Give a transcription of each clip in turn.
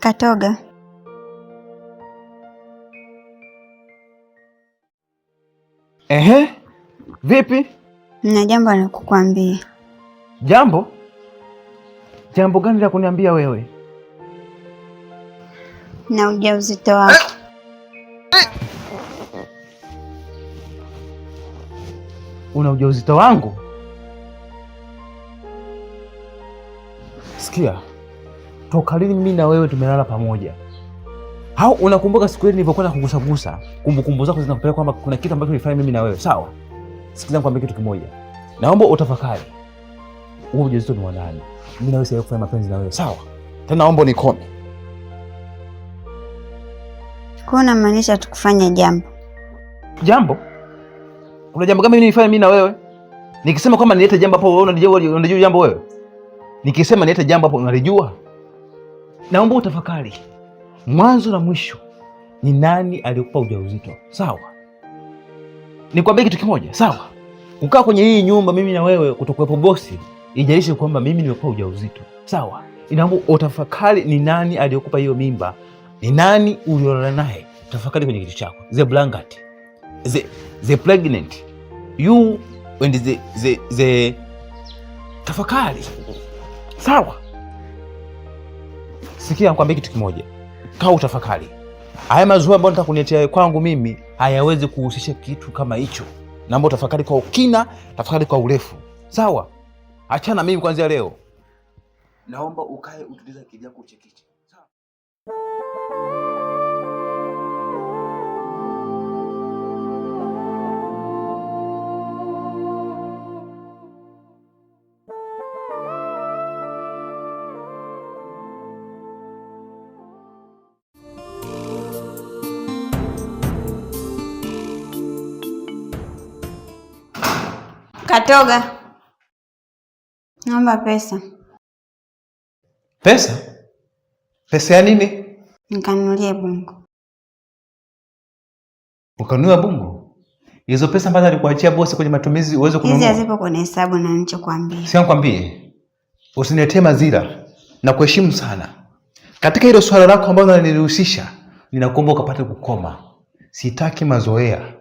Katoga. Vipi? Na jambo la kukuambia. Jambo? Jambo gani la kuniambia wewe? Na ujauzito wako. Una ujauzito wangu? Sikia, toka lini mimi na wewe tumelala pamoja? Hao unakumbuka siku ile nilipokuwa kugusagusa? Kumbukumbu zako zinakupeleka kwamba kuna kitu ambacho nilifanya mimi na wewe, sawa? Sikiza nikwambie kitu kimoja. Naomba utafakari. Wewe ujauzito ni wa nani? Mimi na wewe siwezi kufanya mapenzi na wewe, sawa? Tena naomba nikome. Kwa nini unamaanisha tukufanya jambo? Jambo? Kuna jambo gani mimi nilifanya mimi na wewe? Nikisema kwamba nilete jambo hapo wewe unajua jambo wewe? Nikisema nilete jambo hapo unalijua? Naomba utafakari. Mwanzo na mwisho ni nani aliyekupa ujauzito? Sawa? Nikwambie kitu kimoja, sawa? Ukaa kwenye hii nyumba mimi na wewe kutokuwepo bosi, ijalishi kwamba mimi nimekupa ujauzito. Sawa? Inaomba utafakari ni nani aliyekupa hiyo mimba? Ni nani uliolala naye? Tafakari kwenye kitu chako. The blanket. The pregnant. You and the tafakari. Sawa? Sikia nikwambie kitu kimoja. Kaa utafakari. Haya mazoea ambayo nataka kuniletea kwangu mimi hayawezi kuhusisha kitu kama hicho. Naomba utafakari kwa ukina, tafakari kwa urefu. Sawa? Achana mimi kuanzia leo. Naomba ukae utulize akili yako uchekiche. Sawa? Katoga. Naomba pesa. Pesa? Pesa ya nini? Nikanunulie bungo. Ukanunua bungo? Hizo pesa ambazo alikuachia bosi kwenye matumizi uweze kununua. Hizi hazipo kwenye hesabu na nilichokuambia. Si nikwambie. Usiniletee mazira na kuheshimu sana. Katika hilo swala lako ambalo unanihusisha, ninakuomba ukapate kukoma. Sitaki mazoea.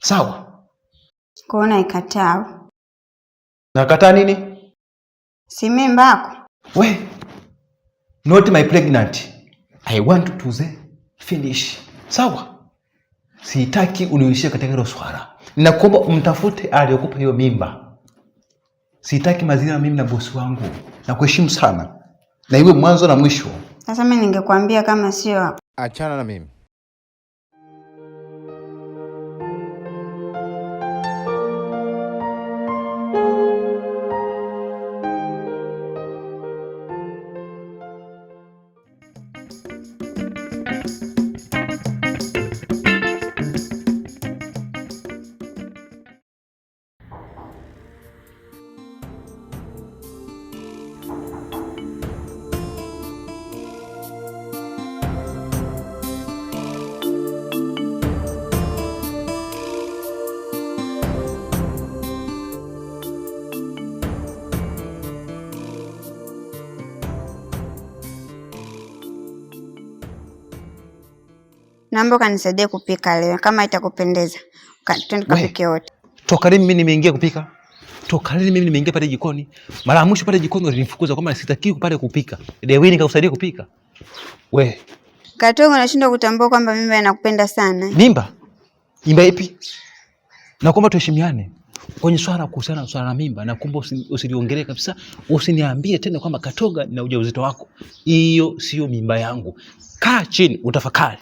Sawa? Kuona ikataa. Nakataa nini? Si mimba yako. We, not my pregnant. I want to finish. Sawa? Sitaki uniishie katika hilo swala. Ninakuomba mtafute aliyokupa hiyo mimba. Sitaki mazina mimi na bosi wangu. Na kuheshimu sana. Na iwe mwanzo na mwisho. Sasa mimi ningekwambia kama sio hapo. Achana na mimi. Naomba kanisaidie kupika leo kama itakupendeza. Twende kapike wote. Toka lini mimi nimeingia kupika? Toka lini mimi nimeingia pale jikoni? Mara mwisho pale jikoni ulinifukuza kwamba sitaki pale kupika. Dewi nikakusaidia kupika. We. Katoga unashindwa kutambua kwamba mimi nakupenda sana. Mimba? Mimba ipi? Naomba tuheshimiane. Kwenye swala kuhusiana na swala la mimba, naomba usiliongelee kabisa. Usiniambie tena kwamba Katoga na ujauzito wako. Hiyo sio mimba yangu. Kaa chini utafakari.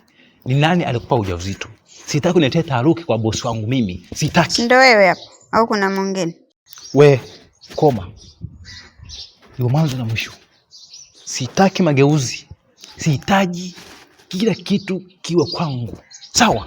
Ni nani alikupa ujauzito? Sitaki uniletee taharuki kwa bosi wangu mimi. Sitaki. Ndio wewe hapo au kuna mwingine? We, koma. Ndio mwanzo na mwisho. Sitaki mageuzi. Sihitaji kila kitu kiwe kwangu. Sawa?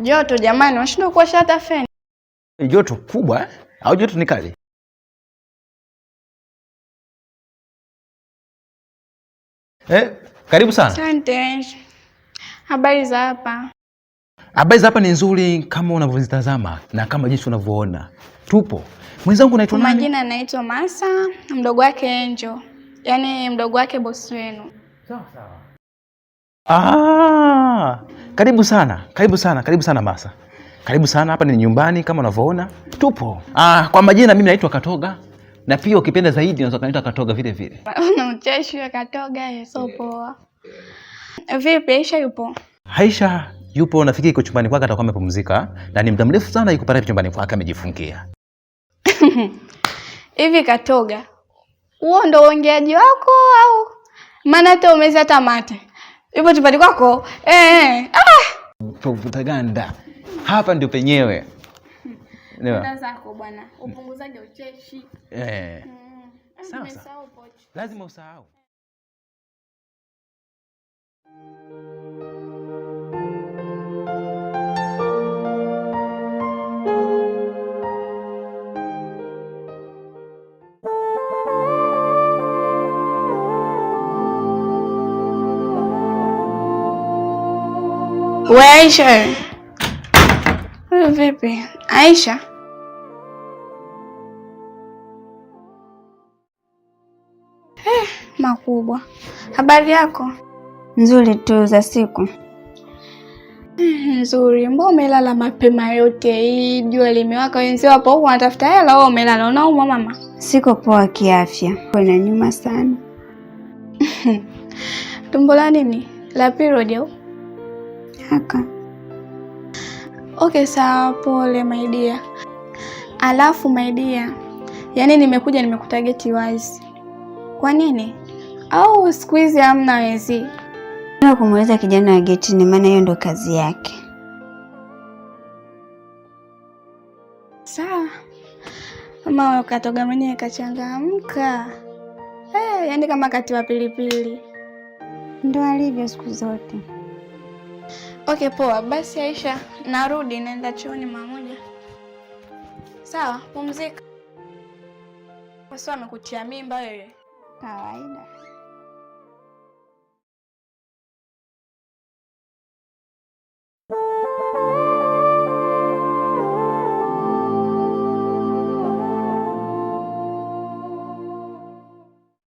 Joto jamani, unashindwa kuwasha hata feni. Joto kubwa au joto ni kali? Karibu sana. Asante. Habari za hapa? Habari za hapa ni nzuri kama unavyozitazama na kama jinsi unavyoona. Tupo. Mwenzangu anaitwa nani? Majina anaitwa Masa, mdogo wake Angel. Yaani mdogo wake boss wenu. Sawa. Karibu sana Masa. Karibu sana, hapa ni nyumbani kama unavyoona. Tupo. Kwa majina mimi naitwa Katoga. Na pia ukipenda zaidi unaweza kuniita Katoga vile vile. Unacheshi wa Katoga, so poa. Vipi Aisha yupo? Aisha yupo, nafikiri yuko chumbani kwake atakuwa amepumzika na ni muda mrefu sana yuko pale chumbani kwake amejifungia. Hivi Katoga, huo ndo uongeaji wako au? Maana hata umeza hata mate. Yupo chumbani kwako? Propaganda. Hapa ndio penyewe. Ndio zako bwana. Upunguzaje ucheshi? Sawa. Lazima usahau. We Aisha. Vipi? Aisha? Makubwa. Habari yako? Nzuri tu za siku. Nzuri. Mbona umelala mapema yote hii? Jua limewaka, wenzao hapo huko wanatafuta hela, wewe umelala. Unaumwa mama? Siko poa kiafya. Kuna nyuma sana. Tumbo la nini? La period au? Haka. Okay, sawa, pole my dear. Alafu my dear, yaani nimekuja nimekutageti wazi. Kwa nini? Au siku hizi hamna wezi? Na kumuuliza kijana wa geti ni maana hiyo ndo kazi yake. Sawa. Mama Katoga mwenyewe kachangamka. Yaani kama kati wa pilipili. Ndo alivyo siku zote. Okay, poa. Basi Aisha, narudi naenda chooni mara moja. Sawa, pumzika. Wasi amekutia mimba wewe. Kawaida.